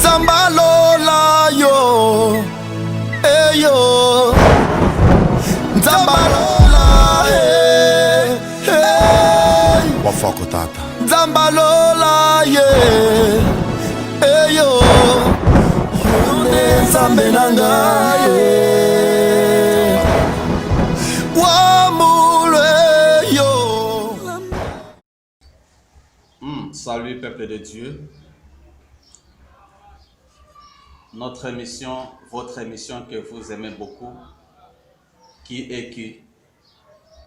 Nzambalola yo, yo. Nzambalola, Wafako tata. Nzambalola yo. Yune nzambe nanga Wambulwe yo. Salut peuple de Dieu. Notre émission, votre émission que vous aimez beaucoup,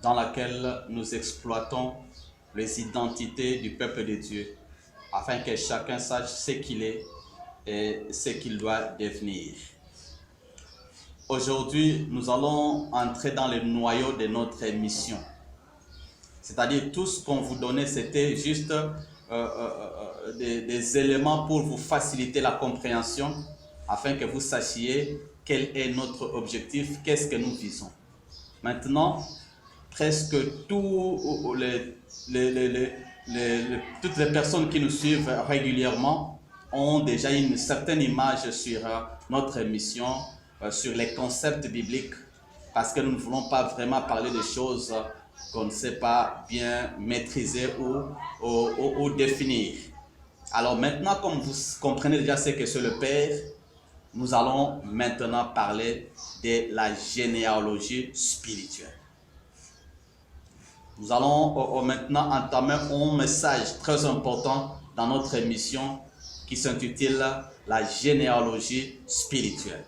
dans laquelle nous exploitons les identités du peuple de Dieu, afin que chacun sache ce qu'il est et ce qu'il doit devenir. Aujourd'hui, nous allons entrer dans le noyau de notre émission. C'est-à-dire tout ce qu'on vous donnait, c'était juste des éléments pour vous faciliter la compréhension, afin que vous sachiez quel est notre objectif, qu'est-ce que nous visons. Maintenant, presque toutes les personnes qui nous suivent régulièrement ont déjà une certaine image sur notre émission, sur les concepts bibliques, parce que nous ne voulons pas vraiment parler de choses qu'on ne sait pas bien maîtriser ou définir. Alors maintenant, comme vous comprenez déjà ce que c'est le Père, nous allons maintenant parler de la généalogie spirituelle. Nous allons maintenant entamer un message très important dans notre émission qui s'intitule la généalogie spirituelle.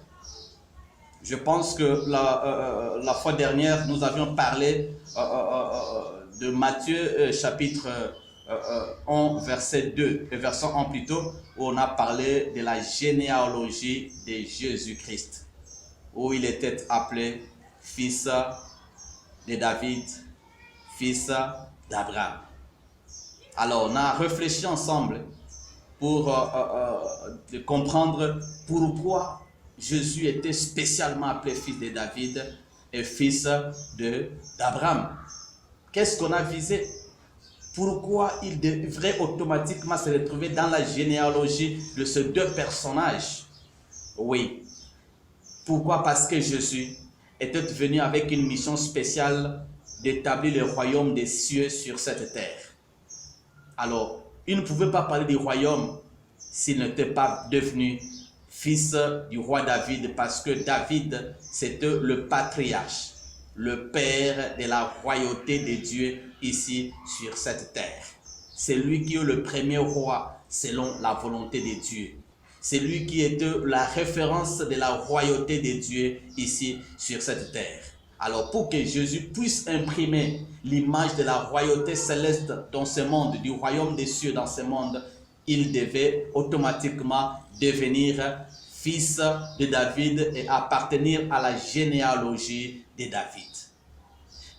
Je pense que la fois dernière, nous avions parlé de Matthieu chapitre 1, verset 2, verset 1 plutôt, où on a parlé de la généalogie de Jésus-Christ, où il était appelé fils de David, fils d'Abraham. Alors, on a réfléchi ensemble pour comprendre pourquoi Jésus était spécialement appelé fils de David et fils d'Abraham. Qu'est-ce qu'on a visé? Pourquoi il devrait automatiquement se retrouver dans la généalogie de ces deux personnages? Oui. Pourquoi? Parce que Jésus était venu avec une mission spéciale d'établir le royaume des cieux sur cette terre. Alors, il ne pouvait pas parler du royaume s'il n'était pas devenu fils du roi David, parce que David, c'était le patriarche, le père de la royauté de Dieu ici sur cette terre. C'est lui qui est le premier roi selon la volonté de Dieu. C'est lui qui était la référence de la royauté de Dieu ici sur cette terre. Alors pour que Jésus puisse imprimer l'image de la royauté céleste dans ce monde, du royaume des cieux dans ce monde, il devait automatiquement devenir fils de David et appartenir à la généalogie de David.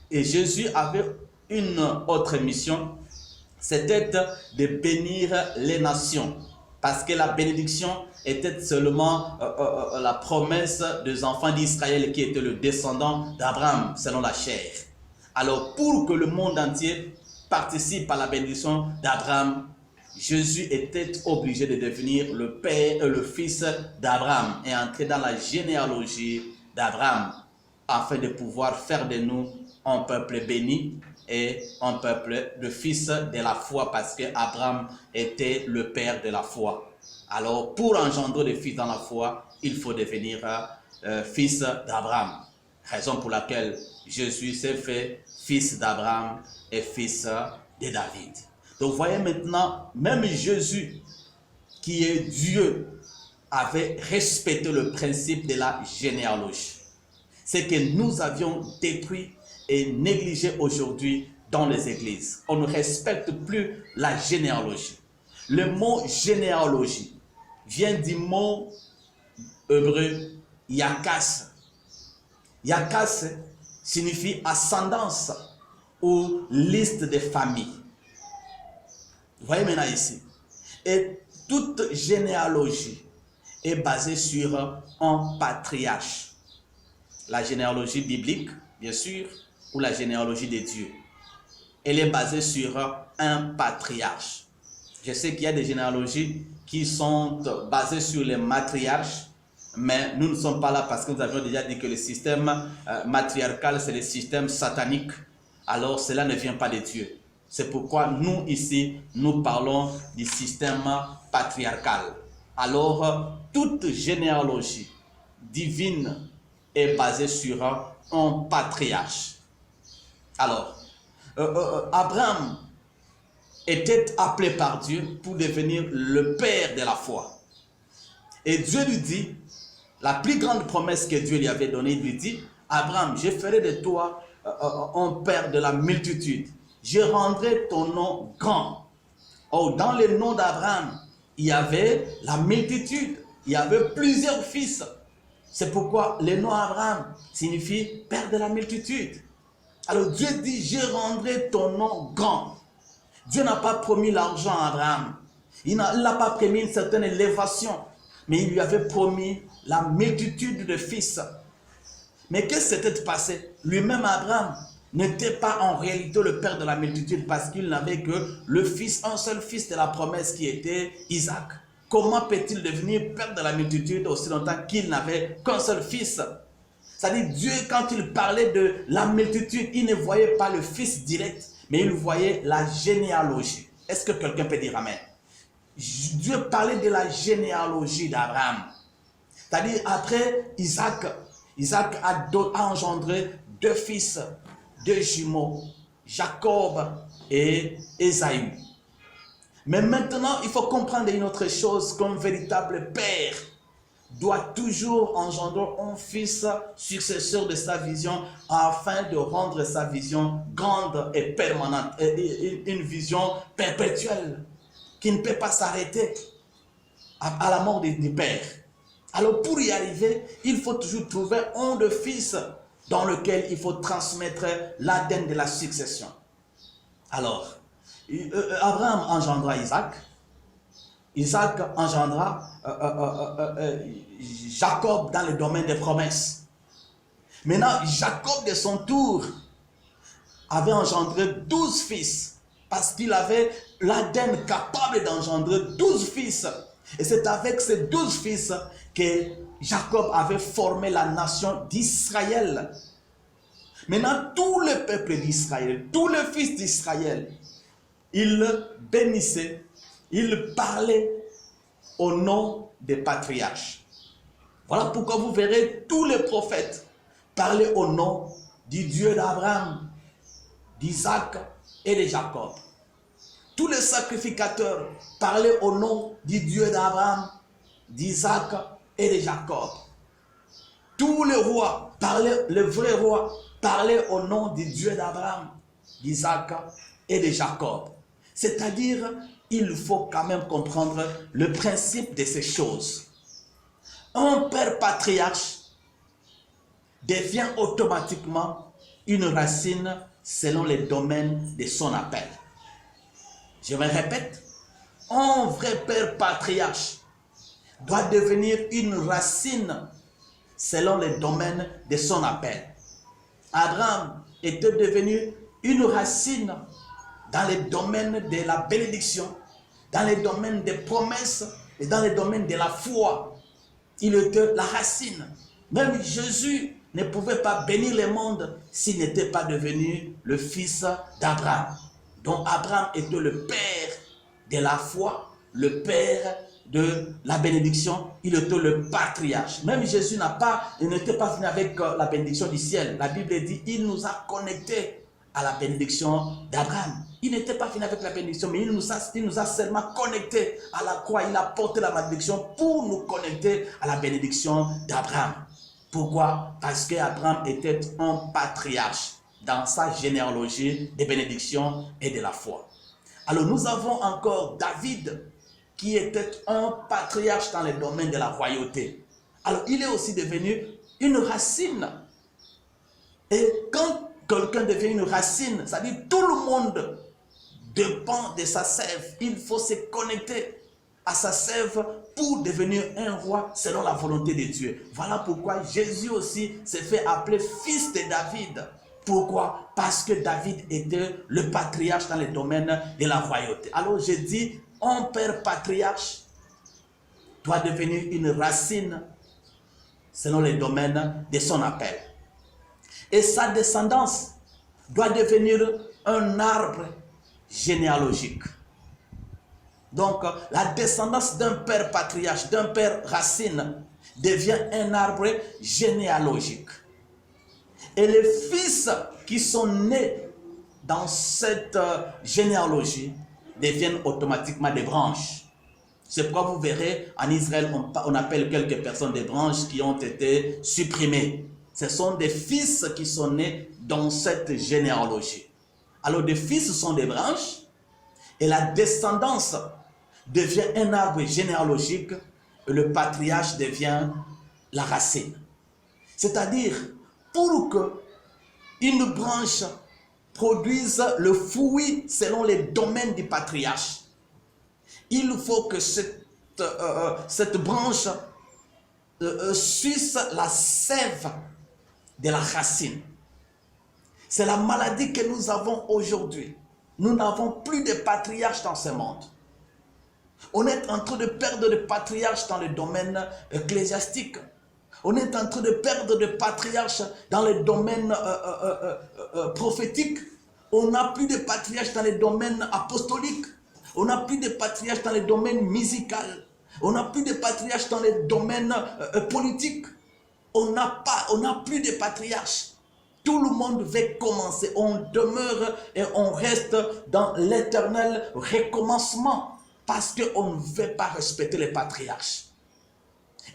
Et Jésus avait une autre mission, c'était de bénir les nations, parce que la bénédiction était seulement la promesse des enfants d'Israël qui étaient le descendant d'Abraham selon la chair. Alors pour que le monde entier participe à la bénédiction d'Abraham, Jésus était obligé de devenir le père et le fils d'Abraham et entrer dans la généalogie d'Abraham afin de pouvoir faire de nous un peuple béni et un peuple de fils de la foi, parce que Abraham était le père de la foi. Alors pour engendrer des fils dans la foi, il faut devenir fils d'Abraham. Raison pour laquelle Jésus s'est fait fils d'Abraham et fils de David. Donc voyez maintenant, même Jésus, qui est Dieu, avait respecté le principe de la généalogie. C'est que nous avions détruit et négligé aujourd'hui dans les églises. On ne respecte plus la généalogie. Le mot généalogie vient du mot hébreu yakas. Yakas signifie ascendance ou liste de familles. Vous voyez maintenant ici. Et toute généalogie est basée sur un patriarche. La généalogie biblique, bien sûr, ou la généalogie de Dieu. Elle est basée sur un patriarche. Je sais qu'il y a des généalogies qui sont basées sur les matriarches, mais nous ne sommes pas là parce que nous avions déjà dit que le système matriarcal, c'est le système satanique. Alors cela ne vient pas de Dieu. C'est pourquoi nous ici, nous parlons du système patriarcal. Alors, toute généalogie divine est basée sur un patriarche. Alors, Abraham était appelé par Dieu pour devenir le père de la foi. Et Dieu lui dit, la plus grande promesse que Dieu lui avait donnée, il lui dit, Abraham, je ferai de toi un père de la multitude. Je rendrai ton nom grand. Oh, dans le nom d'Abraham, il y avait la multitude. Il y avait plusieurs fils. C'est pourquoi le nom Abraham signifie père de la multitude. Alors Dieu dit, je rendrai ton nom grand. Dieu n'a pas promis l'argent à Abraham. Il n'a pas promis une certaine élévation. Mais il lui avait promis la multitude de fils. Mais qu'est-ce qui s'était passé? Lui-même, Abraham, n'était pas en réalité le père de la multitude parce qu'il n'avait que le fils, un seul fils de la promesse qui était Isaac. Comment peut-il devenir père de la multitude aussi longtemps qu'il n'avait qu'un seul fils? C'est-à-dire Dieu, quand il parlait de la multitude, il ne voyait pas le fils direct, mais il voyait la généalogie. Est-ce que quelqu'un peut dire amen? Dieu parlait de la généalogie d'Abraham. C'est-à-dire après Isaac a engendré deux fils, deux jumeaux, Jacob et Ésaü. Mais maintenant, il faut comprendre une autre chose, qu'un véritable père doit toujours engendrer un fils successeur de sa vision afin de rendre sa vision grande et permanente, une vision perpétuelle qui ne peut pas s'arrêter à la mort du père. Alors pour y arriver, il faut toujours trouver un de fils dans lequel il faut transmettre l'ADN de la succession. Alors, Abraham engendra Isaac. Isaac engendra Jacob dans le domaine des promesses. Maintenant, Jacob de son tour avait engendré 12 fils parce qu'il avait l'ADN capable d'engendrer 12 fils. Et c'est avec ces 12 fils que Jacob avait formé la nation d'Israël. Maintenant, tout le peuple d'Israël, tous les fils d'Israël, ils bénissaient, ils parlaient au nom des patriarches. Voilà pourquoi vous verrez tous les prophètes parler au nom du Dieu d'Abraham, d'Isaac et de Jacob. Tous les sacrificateurs parlaient au nom du Dieu d'Abraham, d'Isaac et de Jacob. Tous les rois parlaient, les vrais rois parlaient au nom du Dieu d'Abraham, d'Isaac et de Jacob. C'est-à-dire, il faut quand même comprendre le principe de ces choses. Un père patriarche devient automatiquement une racine selon les domaines de son appel. Je me répète, un vrai père patriarche doit devenir une racine selon les domaines de son appel. Abraham était devenu une racine dans les domaines de la bénédiction, dans les domaines des promesses et dans les domaines de la foi. Il était la racine. Même Jésus ne pouvait pas bénir le monde s'il n'était pas devenu le fils d'Abraham. Donc Abraham était le père de la foi, le père de la bénédiction, il était le patriarche. Même Jésus n'était pas venu avec la bénédiction du ciel. La Bible dit, il nous a connectés à la bénédiction d'Abraham. Il n'était pas venu avec la bénédiction, mais il nous a seulement connectés à la croix. Il a porté la bénédiction pour nous connecter à la bénédiction d'Abraham. Pourquoi? Parce qu'Abraham était un patriarche dans sa généalogie des bénédictions et de la foi. Alors nous avons encore David, qui était un patriarche dans le domaine de la royauté. Alors il est aussi devenu une racine. Et quand quelqu'un devient une racine, ça dit tout le monde dépend de sa sève. Il faut se connecter à sa sève pour devenir un roi selon la volonté de Dieu. Voilà pourquoi Jésus aussi s'est fait appeler fils de David. Pourquoi? Parce que David était le patriarche dans le domaine de la royauté. Alors je dis, un père patriarche doit devenir une racine selon les domaines de son appel. Et sa descendance doit devenir un arbre généalogique. Donc, la descendance d'un père patriarche, d'un père racine, devient un arbre généalogique. Et les fils qui sont nés dans cette généalogie deviennent automatiquement des branches. C'est pourquoi vous verrez, en Israël, on appelle quelques personnes des branches qui ont été supprimées. Ce sont des fils qui sont nés dans cette généalogie. Alors, des fils sont des branches et la descendance devient un arbre généalogique et le patriarche devient la racine. C'est-à-dire, pour qu'une branche produise le fruit selon les domaines du patriarche, il faut que cette branche suce la sève de la racine. C'est la maladie que nous avons aujourd'hui. Nous n'avons plus de patriarches dans ce monde. On est en train de perdre de patriarches dans le domaine ecclésiastique. On est en train de perdre de patriarches dans le domaine prophétique. On n'a plus de patriarches dans le domaine apostolique. On n'a plus de patriarches dans le domaine musical. On n'a plus de patriarches dans le domaine politique. On n'a plus de patriarches. Tout le monde veut commencer. On demeure et on reste dans l'éternel recommencement parce qu'on ne veut pas respecter les patriarches.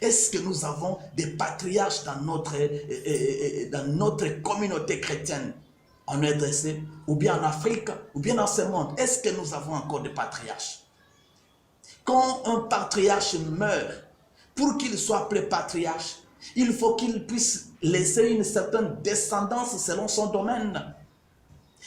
Est-ce que nous avons des patriarches dans notre communauté chrétienne en RDC, ou bien en Afrique, ou bien dans ce monde? Est-ce que nous avons encore des patriarches? Quand un patriarche meurt, pour qu'il soit appelé patriarche, il faut qu'il puisse laisser une certaine descendance selon son domaine.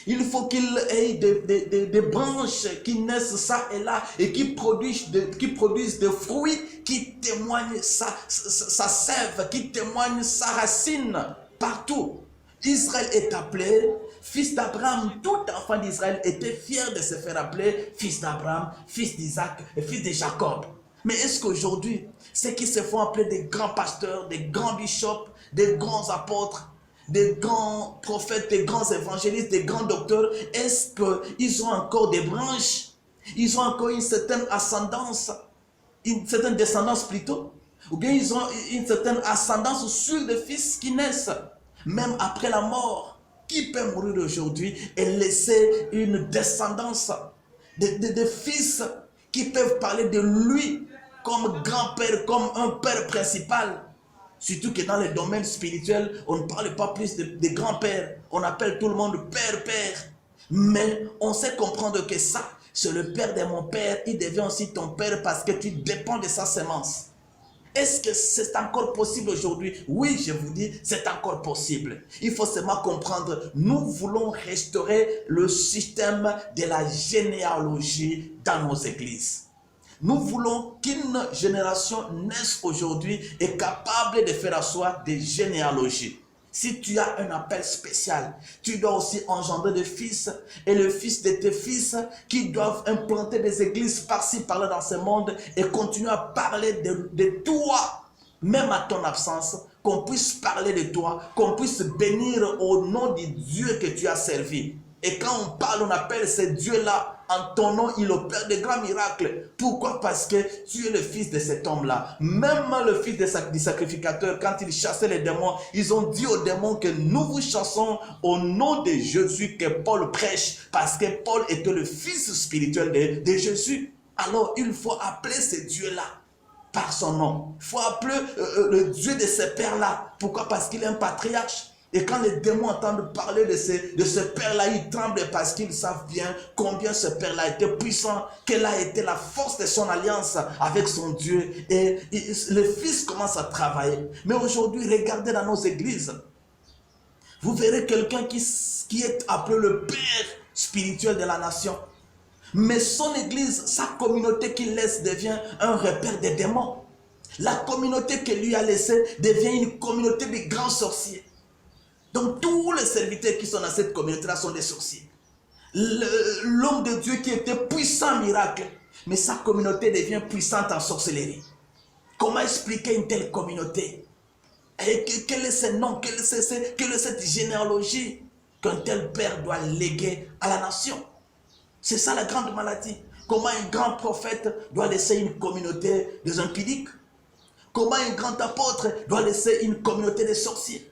Il faut qu'il ait des branches qui naissent ça et là et qui produisent des fruits qui témoignent sa sève, qui témoignent sa racine partout. Israël est appelé fils d'Abraham. Tout enfant d'Israël était fier de se faire appeler fils d'Abraham, fils d'Isaac et fils de Jacob. Mais est-ce qu'aujourd'hui, ceux qui se font appeler des grands pasteurs, des grands bishops, des grands apôtres, des grands prophètes, des grands évangélistes, des grands docteurs, est-ce qu'ils ont encore des branches? Ils ont encore une certaine ascendance, une certaine descendance plutôt? Ou bien ils ont une certaine ascendance sur des fils qui naissent, même après la mort? Qui peut mourir aujourd'hui et laisser une descendance de fils qui peuvent parler de lui comme grand-père, comme un père principal? Surtout que dans les domaines spirituels, on ne parle pas plus de grand-père. On appelle tout le monde père. Mais on sait comprendre que ça, c'est le père de mon père. Il devient aussi ton père parce que tu dépends de sa semence. Est-ce que c'est encore possible aujourd'hui? Oui, je vous dis, c'est encore possible. Il faut seulement comprendre, nous voulons restaurer le système de la généalogie dans nos églises. Nous voulons qu'une génération naisse aujourd'hui et capable de faire asseoir des généalogies. Si tu as un appel spécial, tu dois aussi engendrer des fils et le fils de tes fils qui doivent implanter des églises par-ci, par-là dans ce monde et continuer à parler de toi, même à ton absence, qu'on puisse parler de toi, qu'on puisse bénir au nom du Dieu que tu as servi. Et quand on parle, on appelle ce Dieu-là. En ton nom, il opère de grands miracles. Pourquoi? Parce que tu es le fils de cet homme-là. Même le fils du sacrificateur, quand il chassait les démons, ils ont dit aux démons que nous vous chassons au nom de Jésus que Paul prêche. Parce que Paul était le fils spirituel de Jésus. Alors, il faut appeler ce Dieu-là par son nom. Il faut appeler le Dieu de ce pères-là. Pourquoi? Parce qu'il est un patriarche. Et quand les démons entendent parler de ce père-là, ils tremblent parce qu'ils savent bien combien ce père-là était puissant, quelle a été la force de son alliance avec son Dieu. Et le fils commence à travailler. Mais aujourd'hui, regardez dans nos églises. Vous verrez quelqu'un qui est appelé le père spirituel de la nation. Mais son église, sa communauté qu'il laisse devient un repère des démons. La communauté qu'il lui a laissée devient une communauté de grands sorciers. Donc tous les serviteurs qui sont dans cette communauté-là sont des sorciers. L'homme de Dieu qui était puissant miracle, Mais sa communauté devient puissante en sorcellerie. Comment expliquer une telle communauté? Et quel est ce nom? Quelle est cette généalogie qu'un tel père doit léguer à la nation? C'est ça la grande maladie. Comment un grand prophète doit laisser une communauté des impudiques? Comment un grand apôtre doit laisser une communauté de sorciers?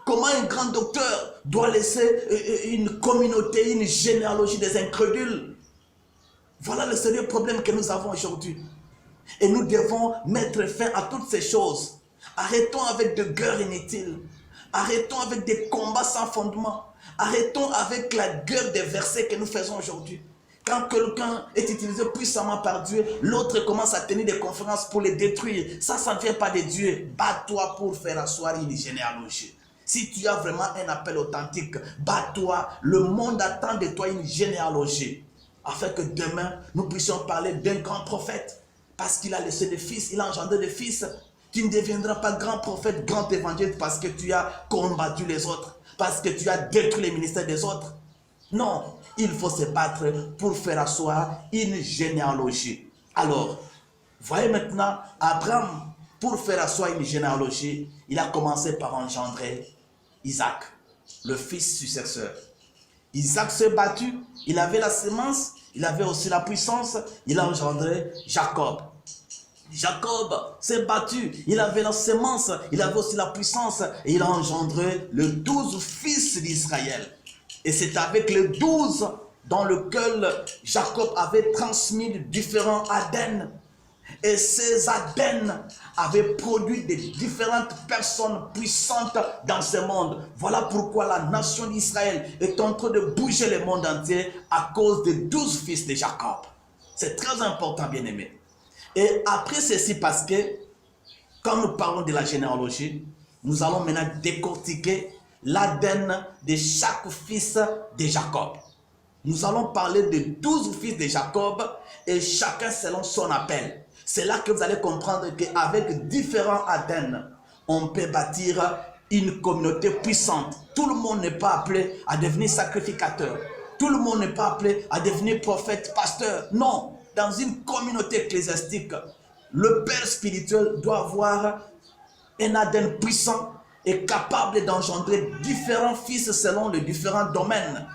Comment un grand docteur doit laisser une communauté, une généalogie des incrédules? Voilà le sérieux problème que nous avons aujourd'hui. Et nous devons mettre fin à toutes ces choses. Arrêtons avec de guerres inutiles. Arrêtons avec des combats sans fondement. Arrêtons avec la guerre des versets que nous faisons aujourd'hui. Quand quelqu'un est utilisé puissamment par Dieu, l'autre commence à tenir des conférences pour les détruire. Ça ne vient pas de Dieu. Bats-toi pour faire asseoir une généalogie. Si tu as vraiment un appel authentique, bats-toi. Le monde attend de toi une généalogie. Afin que demain, nous puissions parler d'un grand prophète. Parce qu'il a laissé des fils, il a engendré des fils. Tu ne deviendras pas grand prophète, grand évangéliste parce que tu as combattu les autres. Parce que tu as détruit les ministères des autres. Non, il faut se battre pour faire asseoir une généalogie. Alors, voyez maintenant, Abraham, pour faire asseoir une généalogie, il a commencé par engendrer Isaac, le fils successeur. Isaac s'est battu, il avait la semence, il avait aussi la puissance, il a engendré Jacob. Jacob s'est battu, il avait la semence, il avait aussi la puissance, et il a engendré les 12 fils d'Israël. Et c'est avec les 12 dans lequel Jacob avait transmis différents Adens. Et ces Adens avaient produit des différentes personnes puissantes dans ce monde. Voilà pourquoi la nation d'Israël est en train de bouger le monde entier à cause des 12 fils de Jacob. C'est très important, bien-aimés. Et après ceci, parce que quand nous parlons de la généalogie, nous allons maintenant décortiquer l'ADN de chaque fils de Jacob. Nous allons parler de 12 fils de Jacob et chacun selon son appel. C'est là que vous allez comprendre qu'avec différents ADN, on peut bâtir une communauté puissante. Tout le monde n'est pas appelé à devenir sacrificateur. Tout le monde n'est pas appelé à devenir prophète, pasteur. Non, dans une communauté ecclésiastique, le père spirituel doit avoir un ADN puissant et capable d'engendrer différents fils selon les différents domaines.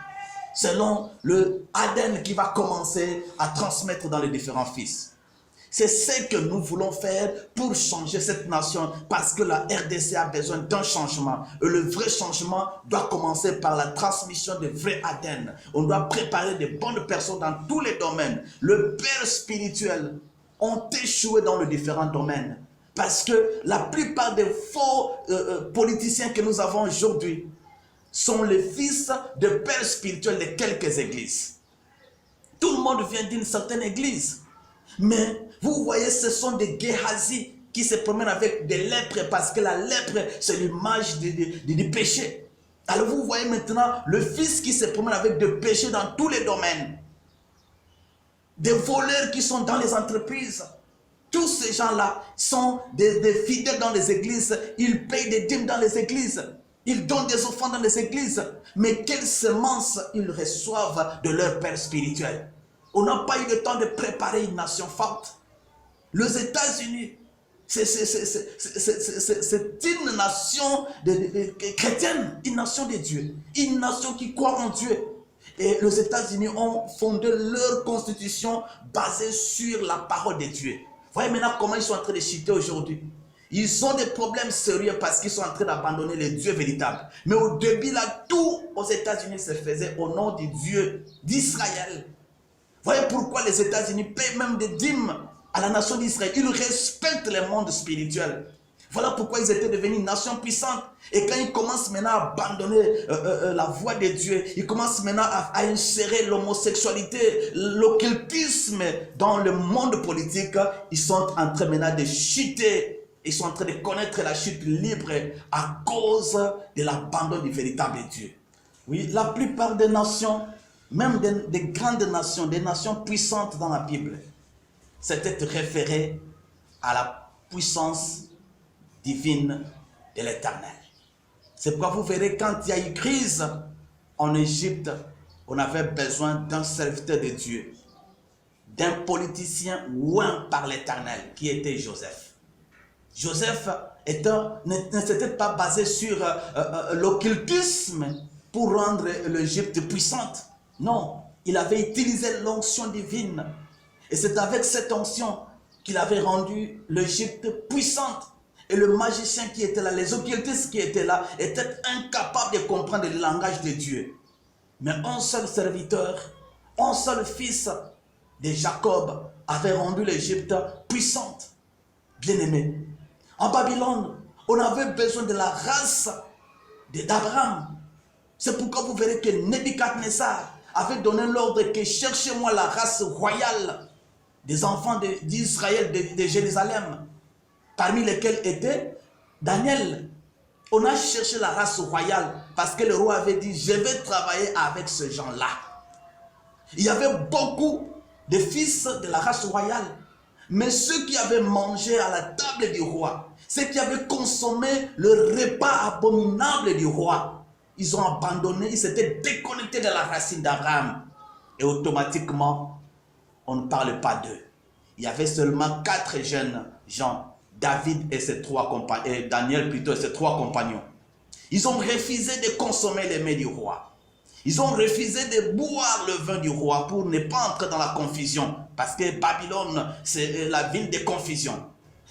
Selon le ADN qui va commencer à transmettre dans les différents fils. C'est ce que nous voulons faire pour changer cette nation parce que la RDC a besoin d'un changement. Et le vrai changement doit commencer par la transmission de vrais ADN. On doit préparer de bonnes personnes dans tous les domaines. Le père spirituel ont échoué dans les différents domaines. Parce que la plupart des faux politiciens que nous avons aujourd'hui sont les fils de pères spirituels de quelques églises. Tout le monde vient d'une certaine église. Mais vous voyez, ce sont des Géhazis qui se promènent avec des lèpres parce que la lèpre, c'est l'image du péché. Alors vous voyez maintenant le fils qui se promène avec des péchés dans tous les domaines. Des voleurs qui sont dans les entreprises. Tous ces gens-là sont des fidèles dans les églises. Ils payent des dîmes dans les églises. Ils donnent des offrandes dans les églises. Mais quelles semences ils reçoivent de leur père spirituel? On n'a pas eu le temps de préparer une nation forte. Les États-Unis, c'est une nation chrétienne, une nation de Dieu, une nation qui croit en Dieu. Et les États-Unis ont fondé leur constitution basée sur la parole de Dieu. Voyez maintenant comment ils sont en train de chuter aujourd'hui. Ils ont des problèmes sérieux parce qu'ils sont en train d'abandonner le Dieu véritable. Mais au début, là, tout aux États-Unis se faisait au nom du Dieu d'Israël. Voyez pourquoi les États-Unis payent même des dîmes à la nation d'Israël. Ils respectent le monde spirituel. Voilà pourquoi ils étaient devenus une nation puissante. Et quand ils commencent maintenant à abandonner la voie de Dieu, ils commencent maintenant à insérer l'homosexualité, l'occultisme dans le monde politique, ils sont en train maintenant de chuter. Ils sont en train de connaître la chute libre à cause de l'abandon du véritable Dieu. Oui, la plupart des nations, même des grandes nations, des nations puissantes dans la Bible, c'était référé à la puissance divine de l'Éternel. C'est pourquoi vous verrez quand il y a eu crise en Égypte, on avait besoin d'un serviteur de Dieu. d'un politicien oint par l'Éternel, qui était Joseph. Joseph ne s'était pas basé sur l'occultisme pour rendre l'Égypte puissante. Non, il avait utilisé l'onction divine. Et c'est avec cette onction qu'il avait rendu l'Égypte puissante. Et le magicien qui était là, les occultistes qui étaient là, étaient incapables de comprendre le langage de Dieu. Mais un seul serviteur, un seul fils de Jacob avait rendu l'Égypte puissante. Bien-aimé, en Babylone, on avait besoin de la race d'Abraham. C'est pourquoi vous verrez que Nebuchadnezzar avait donné l'ordre que cherchez-moi la race royale des enfants d'Israël, de Jérusalem, parmi lesquels était Daniel. On a cherché la race royale parce que le roi avait dit, je vais travailler avec ce gens-là. Il y avait beaucoup de fils de la race royale, mais ceux qui avaient mangé à la table du roi, ceux qui avaient consommé le repas abominable du roi, ils ont abandonné, ils s'étaient déconnectés de la racine d'Abraham. Et automatiquement, on ne parle pas d'eux. Il y avait seulement 4 jeunes gens, David et ses 3 compagnons, et Daniel plutôt et ses 3 compagnons. Ils ont refusé de consommer les mets du roi. Ils ont refusé de boire le vin du roi pour ne pas entrer dans la confusion. Parce que Babylone, c'est la ville de confusion.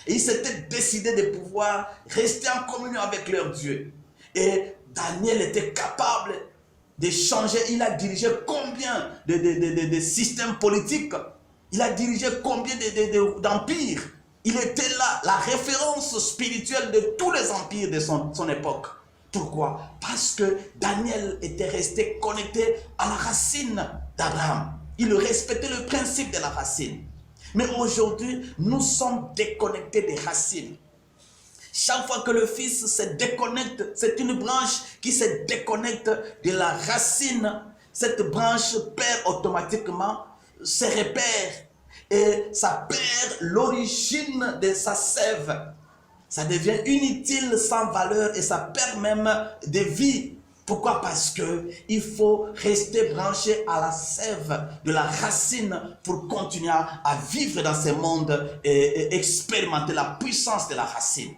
Et ils s'étaient décidés de pouvoir rester en communion avec leur Dieu. Et Daniel était capable de changer. Il a dirigé combien de systèmes politiques. Il a dirigé combien d'empires. Il était là, la référence spirituelle de tous les empires de son époque. Pourquoi? Parce que Daniel était resté connecté à la racine d'Abraham. Il respectait le principe de la racine. Mais aujourd'hui, nous sommes déconnectés des racines. Chaque fois que le fils se déconnecte, c'est une branche qui se déconnecte de la racine. Cette branche perd automatiquement ses repères et ça perd l'origine de sa sève. Ça devient inutile, sans valeur et ça perd même de vie. Pourquoi? Parce qu'il faut rester branché à la sève de la racine pour continuer à vivre dans ce monde et expérimenter la puissance de la racine.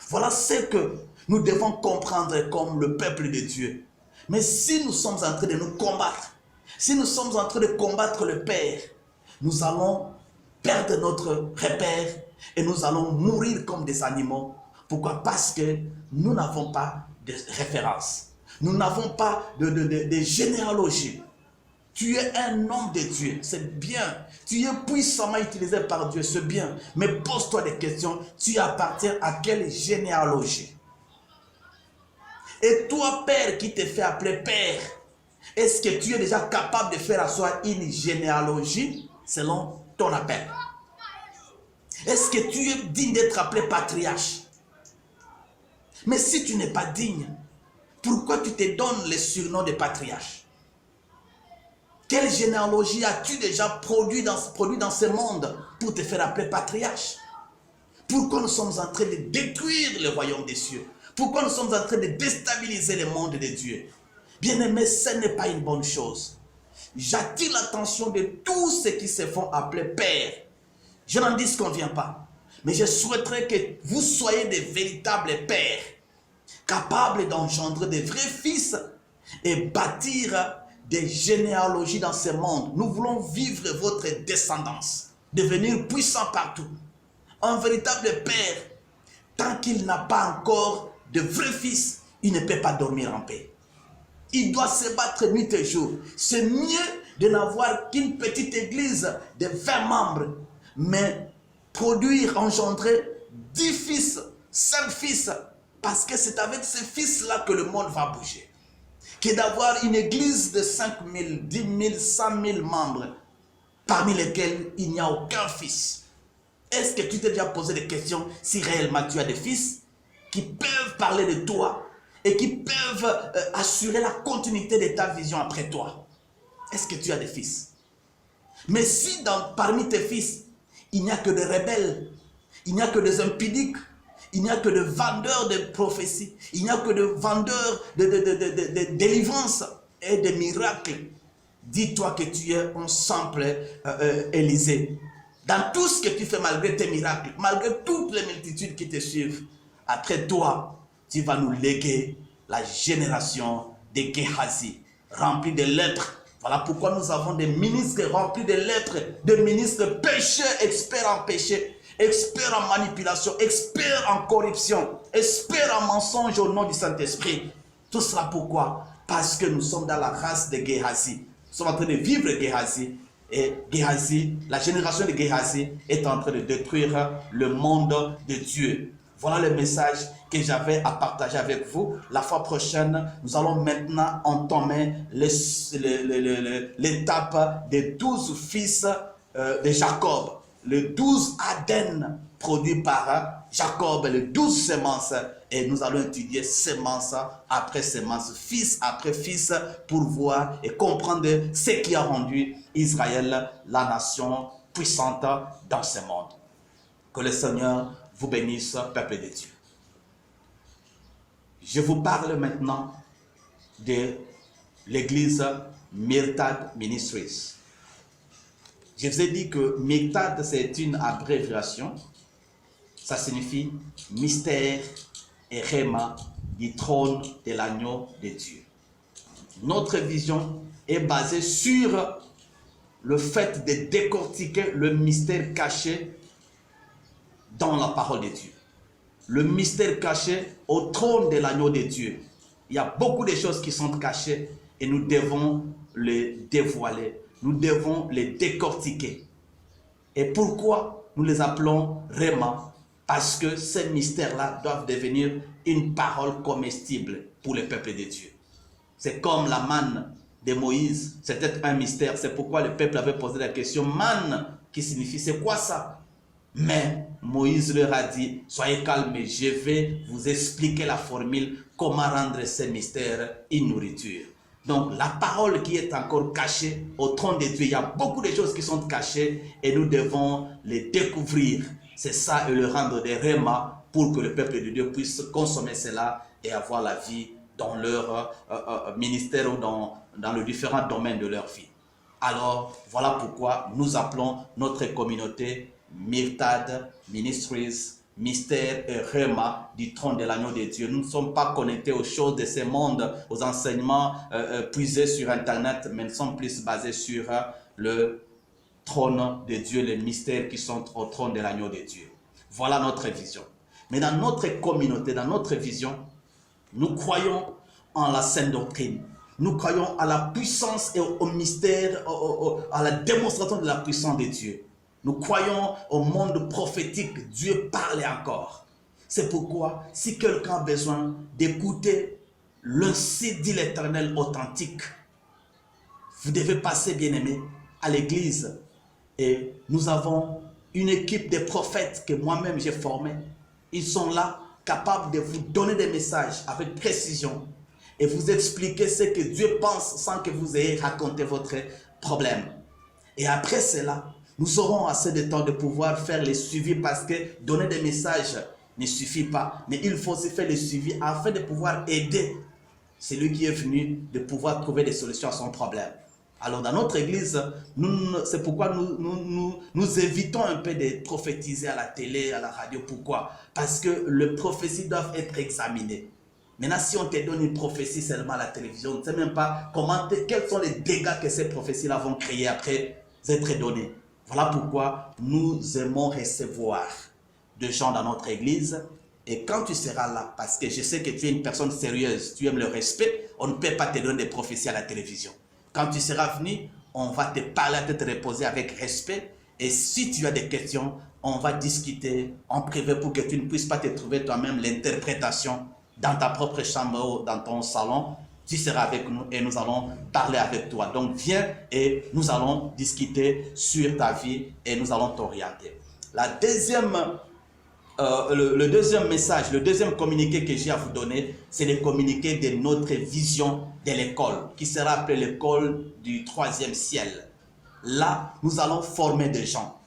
Voilà ce que nous devons comprendre comme le peuple de Dieu. Mais si nous sommes en train de nous combattre, si nous sommes en train de combattre le Père, nous allons perdre notre repère et nous allons mourir comme des animaux. Pourquoi? Parce que nous n'avons pas de référence. Nous n'avons pas de généalogie. Tu es un homme de Dieu, c'est bien. Tu es puissamment utilisé par Dieu, c'est bien. Mais pose-toi des questions. Tu appartiens à quelle généalogie? Et toi, Père, qui te fait appeler Père, est-ce que tu es déjà capable de faire asseoir une généalogie selon ton appel? Est-ce que tu es digne d'être appelé patriarche? Mais si tu n'es pas digne, pourquoi tu te donnes le surnom de patriarche? Quelle généalogie as-tu déjà produit dans ce monde pour te faire appeler patriarche? Pourquoi nous sommes en train de détruire le royaume des cieux? Pourquoi nous sommes en train de déstabiliser le monde de Dieu? Bien-aimé, ce n'est pas une bonne chose. J'attire l'attention de tous ceux qui se font appeler Père. Je n'en disconviens pas. Mais je souhaiterais que vous soyez des véritables pères, capables d'engendrer des vrais fils et bâtir des généalogies dans ce monde. Nous voulons vivre votre descendance, devenir puissant partout. Un véritable père, tant qu'il n'a pas encore de vrais fils, il ne peut pas dormir en paix. Il doit se battre nuit et jour. C'est mieux de n'avoir qu'une petite église de 20 membres, mais produire, engendrer 10 fils, 5 fils, parce que c'est avec ces fils-là que le monde va bouger. Que d'avoir une église de 5 000, 10 000, 100 000 membres, parmi lesquels il n'y a aucun fils. Est-ce que tu t'es déjà posé des questions si réellement tu as des fils qui peuvent parler de toi et qui peuvent assurer la continuité de ta vision après toi? Est-ce que tu as des fils? Mais si parmi tes fils, il n'y a que des rebelles, il n'y a que des impudiques, il n'y a que des vendeurs de prophéties, il n'y a que des vendeurs de délivrance et de miracles, dis-toi que tu es un simple Élysée. Dans tout ce que tu fais, malgré tes miracles, malgré toutes les multitudes qui te suivent, après toi, tu vas nous léguer la génération des Géhazi, remplie de lettres. Voilà pourquoi nous avons des ministres remplis de lettres, des ministres pécheurs, experts en péché, experts en manipulation, experts en corruption, experts en mensonge au nom du Saint-Esprit. Tout cela pourquoi? Parce que nous sommes dans la race de Géhazi. Nous sommes en train de vivre Géhazi. Et Géhazi, la génération de Géhazi est en train de détruire le monde de Dieu. Voilà le message que j'avais à partager avec vous. La fois prochaine, nous allons maintenant entamer l'étape des 12 fils de Jacob. Les 12 Aden produits par Jacob, les 12 semences. Et nous allons étudier sémence après sémence, fils après fils, pour voir et comprendre ce qui a rendu Israël la nation puissante dans ce monde. Que le Seigneur vous bénisse, peuple de Dieu. Je vous parle maintenant de l'église Myrtad Ministries. Je vous ai dit que Myrtad, c'est une abréviation. Ça signifie mystère et Réma du trône de l'agneau de Dieu. Notre vision est basée sur le fait de décortiquer le mystère caché dans la parole de Dieu. Le mystère caché au trône de l'agneau de Dieu. Il y a beaucoup de choses qui sont cachées et nous devons les dévoiler. Nous devons les décortiquer. Et pourquoi nous les appelons Réma? Parce que ces mystères-là doivent devenir une parole comestible pour le peuple de Dieu. C'est comme la manne de Moïse, c'était un mystère. C'est pourquoi le peuple avait posé la question, manne, qui signifie, c'est quoi ça? Mais Moïse leur a dit, soyez calmes, je vais vous expliquer la formule, comment rendre ces mystères une nourriture. Donc la parole qui est encore cachée au trône de Dieu, il y a beaucoup de choses qui sont cachées et nous devons les découvrir. C'est ça et le rendre des rémas pour que le peuple de Dieu puisse consommer cela et avoir la vie dans leur ministère ou dans les différents domaines de leur vie. Alors voilà pourquoi nous appelons notre communauté Myrtad Ministries, mystère et réma du trône de l'agneau de Dieu. Nous ne sommes pas connectés aux choses de ce monde, aux enseignements puisés sur Internet, mais nous sommes plus basés sur le trône de Dieu, les mystères qui sont au trône de l'agneau de Dieu. Voilà notre vision. Mais dans notre communauté, dans notre vision, nous croyons en la sainte doctrine. Nous croyons à la puissance et au mystère, à la démonstration de la puissance de Dieu. Nous croyons au monde prophétique. Dieu parle encore. C'est pourquoi, si quelqu'un a besoin d'écouter le site dit l'Éternel authentique, vous devez passer, bien-aimés, à l'église. Et nous avons une équipe de prophètes que moi-même j'ai formés. Ils sont là, capables de vous donner des messages avec précision et vous expliquer ce que Dieu pense sans que vous ayez raconté votre problème. Et après cela, nous aurons assez de temps de pouvoir faire les suivis parce que donner des messages ne suffit pas. Mais il faut aussi faire les suivis afin de pouvoir aider celui qui est venu de pouvoir trouver des solutions à son problème. Alors dans notre église, c'est pourquoi nous évitons un peu de prophétiser à la télé, à la radio. Pourquoi? Parce que les prophéties doivent être examinées. Maintenant, si on te donne une prophétie seulement à la télévision, on ne sait même pas quels sont les dégâts que ces prophéties-là vont créer après être données. Voilà pourquoi nous aimons recevoir des gens dans notre église. Et quand tu seras là, parce que je sais que tu es une personne sérieuse, tu aimes le respect, on ne peut pas te donner des prophéties à la télévision. Quand tu seras venu, on va te parler à tête reposée avec respect. Et si tu as des questions, on va discuter en privé pour que tu ne puisses pas te trouver toi-même l'interprétation dans ta propre chambre ou dans ton salon. Tu seras avec nous et nous allons parler avec toi. Donc viens et nous allons discuter sur ta vie et nous allons t'orienter. Le deuxième message, le deuxième communiqué que j'ai à vous donner, c'est le communiqué de notre vision de l'école, qui sera appelée l'école du troisième ciel. Là, nous allons former des gens.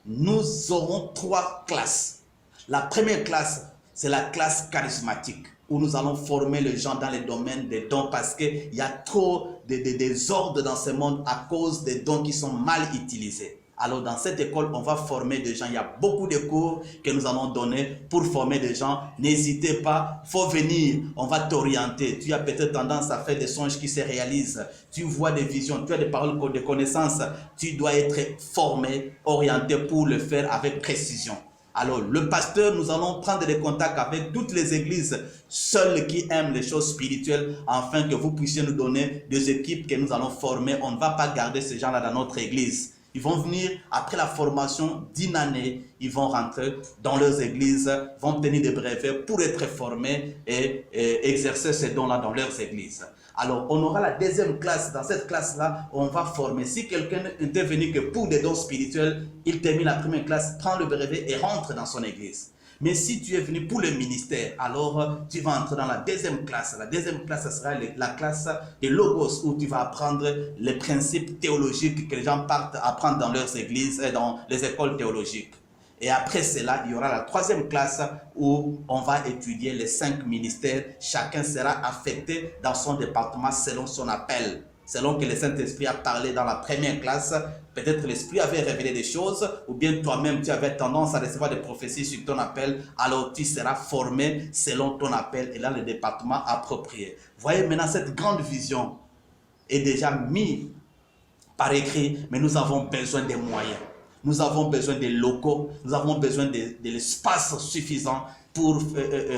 Nous aurons 3 classes. La première classe, c'est la classe charismatique. où nous allons former les gens dans les domaines des dons parce qu'il y a trop de désordre dans ce monde à cause des dons qui sont mal utilisés. Alors dans cette école, on va former des gens. Il y a beaucoup de cours que nous allons donner pour former des gens. N'hésitez pas, il faut venir, on va t'orienter. Tu as peut-être tendance à faire des songes qui se réalisent. Tu vois des visions, tu as des paroles de connaissances. Tu dois être formé, orienté pour le faire avec précision. Alors, le pasteur, nous allons prendre des contacts avec toutes les églises, seules qui aiment les choses spirituelles, afin que vous puissiez nous donner des équipes que nous allons former. On ne va pas garder ces gens-là dans notre église. Ils vont venir après la formation d'1 année, ils vont rentrer dans leurs églises, vont obtenir des brevets pour être formés et exercer ces dons-là dans leurs églises. Alors, on aura la deuxième classe. Dans cette classe-là, on va former. Si quelqu'un n'était venu que pour des dons spirituels, il termine la première classe, prend le brevet et rentre dans son église. Mais si tu es venu pour le ministère, alors tu vas entrer dans la deuxième classe. La deuxième classe, ce sera la classe de Logos, où tu vas apprendre les principes théologiques que les gens partent apprendre dans leurs églises et dans les écoles théologiques. Et après cela, il y aura la troisième classe où on va étudier les 5 ministères. Chacun sera affecté dans son département selon son appel. Selon que le Saint-Esprit a parlé dans la première classe, peut-être l'Esprit avait révélé des choses, ou bien toi-même tu avais tendance à recevoir des prophéties sur ton appel, alors tu seras formé selon ton appel et dans le département approprié. Voyez maintenant, cette grande vision est déjà mise par écrit, mais nous avons besoin des moyens. Nous avons besoin des locaux, nous avons besoin de l'espace suffisant pour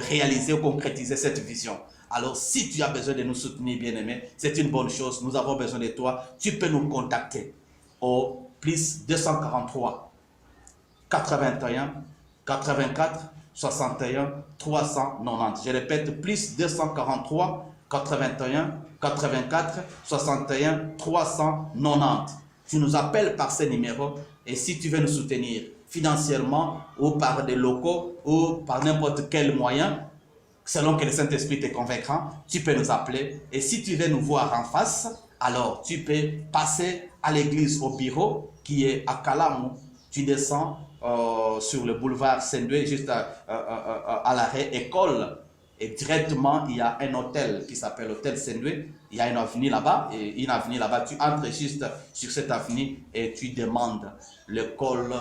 réaliser ou concrétiser cette vision. Alors, si tu as besoin de nous soutenir, bien-aimé, c'est une bonne chose. Nous avons besoin de toi. Tu peux nous contacter au plus 243 81 84 61 390. Je répète, plus 243 81 84 61 390. Tu nous appelles par ces numéros et si tu veux nous soutenir financièrement ou par des locaux ou par n'importe quel moyen, selon que le Saint-Esprit te convaincra, tu peux nous appeler. Et si tu veux nous voir en face, alors tu peux passer à l'église au bureau qui est à Kalamu. Tu descends sur le boulevard Saint-Doué, juste à l'arrêt école. Et directement, il y a un hôtel qui s'appelle l'hôtel Saint-Doué. Il y a une avenue là-bas. Et une avenue là-bas, tu entres juste sur cette avenue et tu demandes l'école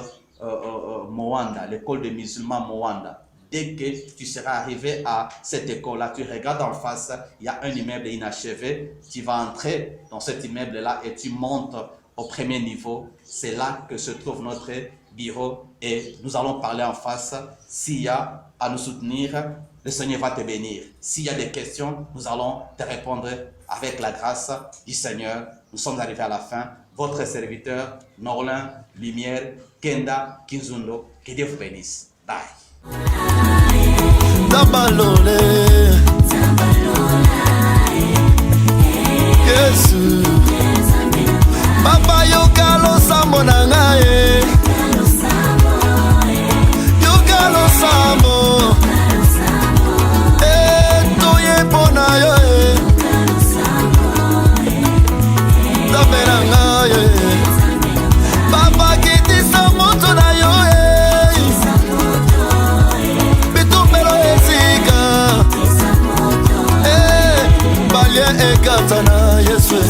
Moanda, l'école des musulmans Moanda. Dès que tu seras arrivé à cette école-là, tu regardes en face, il y a un immeuble inachevé. Tu vas entrer dans cet immeuble-là et tu montes au premier niveau. C'est là que se trouve notre bureau et nous allons parler en face. S'il y a à nous soutenir, le Seigneur va te bénir. S'il y a des questions, nous allons te répondre avec la grâce du Seigneur. Nous sommes arrivés à la fin. Votre serviteur, Norlin Lumière, Kenda Kinzundo. Que Dieu vous bénisse. Bye. Tambalole Yesu Papa yokalo sambo na ngai Yokalo sambo Toye pona yo Tambe na ngai Papa kiti sambo na yo Ekatana Yesu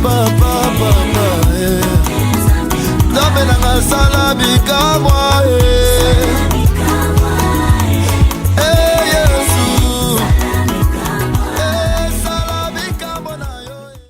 Papa Papa Zambe na ngasala bikamwa